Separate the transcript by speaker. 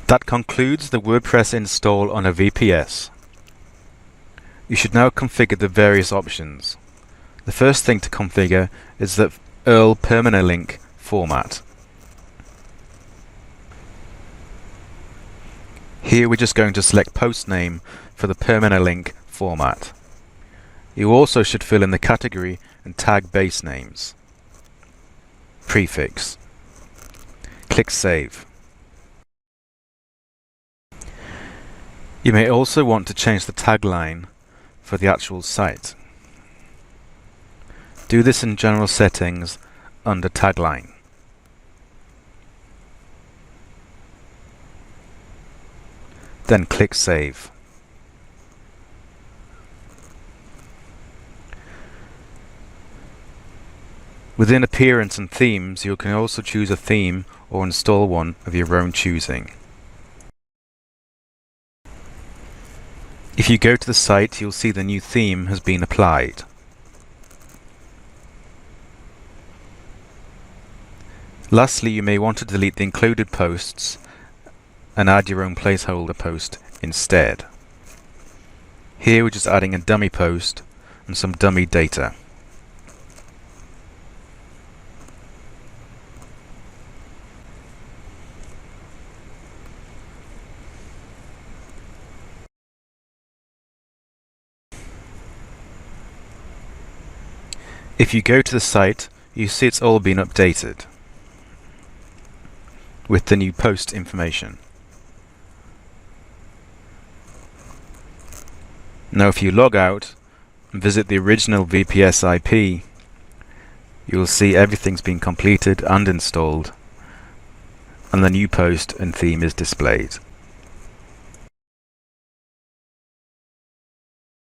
Speaker 1: That concludes the WordPress install on a VPS. You should now configure the various options. The first thing to configure is the URL permalink format. Here we're just going to select post name for the permalink format. You also should fill in the category and tag base names. Prefix. Click Save. You may also want to change the tagline for the actual site. Do this in General Settings under Tagline. Then click Save. Within Appearance and Themes, you can also choose a theme or install one of your own choosing. If you go to the site, you'll see the new theme has been applied. Lastly, you may want to delete the included posts and add your own placeholder post instead. Here we're just adding a dummy post and some dummy data. If you go to the site, you see it's all been updated with the new post information. Now if you log out and visit the original VPS IP, you will see everything's been completed and installed, and the new post and theme is displayed.